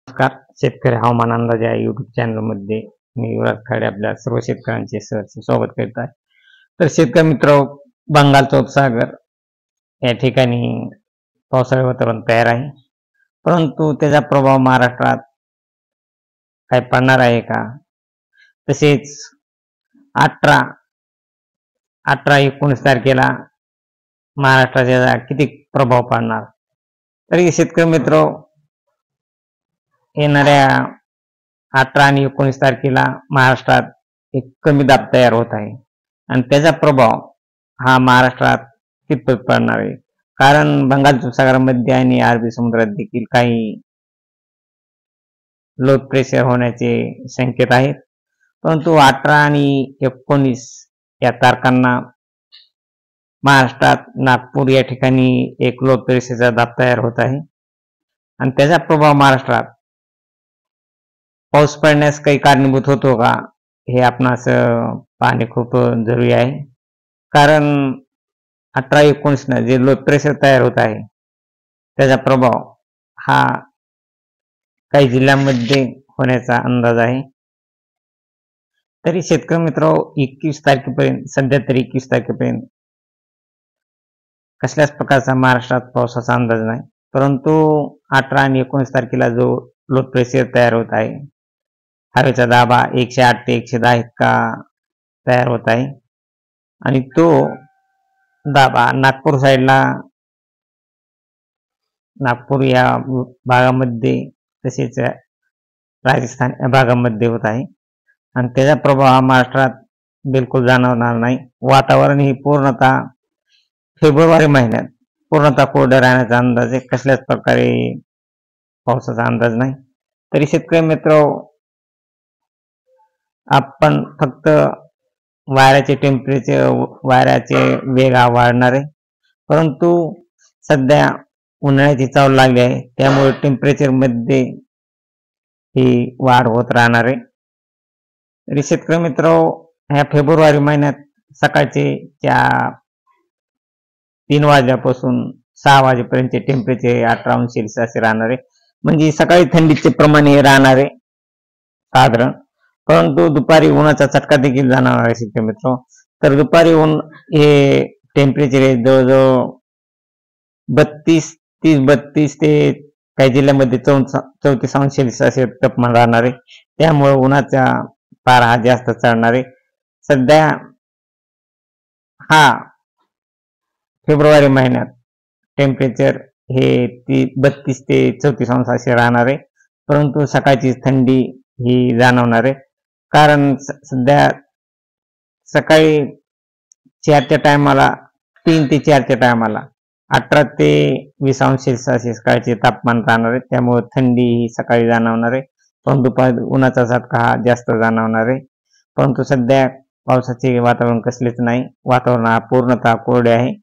नमस्कार. शेतकरी हवामान अंदाज या युट्यूब चॅनलमध्ये मी युवराज खाडे आपल्या सर्व शेतकऱ्यांचे सहर्ष स्वागत करीत आहे. तर शेतकरी मित्र, बंगालचा उपसागर या ठिकाणी पावसाळी वातावरण तयार आहे, परंतु त्याचा प्रभाव महाराष्ट्रात काय पडणार आहे का? तसेच 18 19 तारखेला महाराष्ट्राचा किती प्रभाव पडणार? तरी शेतकरी मित्र, येणाऱ्या 18 आणि 19 तारखेला महाराष्ट्रात एक कमी दाब तयार होत आहे आणि त्याचा प्रभाव हा महाराष्ट्रात कितपत पडणार आहे? कारण बंगालच्या उपसागरामध्ये आणि अरबी समुद्रात देखील काही लो प्रेशर होण्याचे संकेत आहेत, परंतु 18 आणि 19 या तारखांना महाराष्ट्रात नागपूर या ठिकाणी एक लो प्रेशरचा दाब तयार होत आहे आणि त्याचा प्रभाव महाराष्ट्रात पाऊस पडण्यास काही कारणीभूत होतो का, हे आपणास पाहणे खूप जरुरी आहे. कारण 18-19 जे लो प्रेशर तयार होत आहे त्याचा प्रभाव हा काही जिल्ह्यांमध्ये होण्याचा अंदाज आहे. तरी शेतकरी मित्र, 21 तारखेपर्यंत सध्या तरी 21 तारखेपर्यंत कसल्याच प्रकारचा महाराष्ट्रात पावसाचा अंदाज नाही, परंतु 18 आणि 19 तारखेला जो लो प्रेशर तयार होत आहे, हवेचा दाबा 108 ते 110 इतका तयार होत आहे आणि तो दाबा नागपूर साईडला, नागपूर या भागामध्ये तसेच राजस्थान या भागामध्ये होत आहे आणि त्याचा प्रभाव हा महाराष्ट्रात बिलकुल जाणवणार नाही. वातावरण ही पूर्णतः फेब्रुवारी महिन्यात पूर्णतः कोरडं राहण्याचा अंदाज आहे, कसल्याच प्रकारे पावसाचा अंदाज नाही. तरी शेतकरी मित्र, आपण फक्त वाऱ्याचे टेम्परेचर, वाऱ्याचे वेग हा वाढणार आहे, परंतु सध्या उन्हाळ्याची चाहूल लागली आहे, त्यामुळे टेम्परेचर मध्ये ही वाढ होत राहणार आहे. तरी शेतकरी मित्र, ह्या फेब्रुवारी महिन्यात सकाळचे 3 वाजल्यापासून 6 वाजेपर्यंत टेम्परेचर 18 अंश सेल्सिअस राहणार आहे, म्हणजे सकाळी थंडीचे प्रमाण हे राहणार आहे साधारण, परंतु दुपारी उन्हाचा चटका देखील जाणवणार आहे शेतकरी मित्र. तर दुपारी ऊन हे टेम्परेचर आहे जवळजवळ 32 ते काही जिल्ह्यामध्ये 34 अंश सेल्सिअस तापमान राहणार आहे, त्यामुळे उन्हाचा पारा हा जास्त चढणार आहे. सध्या हा फेब्रुवारी महिन्यात टेम्परेचर हे 32 ते 34 अंश असे राहणार आहे, परंतु सकाळची थंडी ही जाणवणार आहे. कारण सध्या सकाळी 4च्या टायमाला 3 ते 4च्या टायमाला 18 ते 20 अंश सेल्सिअस सकाळचे तापमान राहणार आहे, त्यामुळे थंडी ही सकाळी जाणवणार आहे, पण दुपारी उन्हाचा झटका हा जास्त जाणवणार आहे. परंतु सध्या पावसाचे वातावरण कसलेच नाही, वातावरण हा पूर्णतः कोरडे आहे.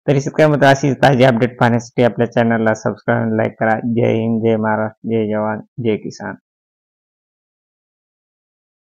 तरी शेतकरी मित्र, अशी ताजी अपडेट पाहण्यासाठी आपल्या चॅनलला सबस्क्राईब, लाईक करा. जय हिंद, जय महाराष्ट्र, जय जवान, जय किसान.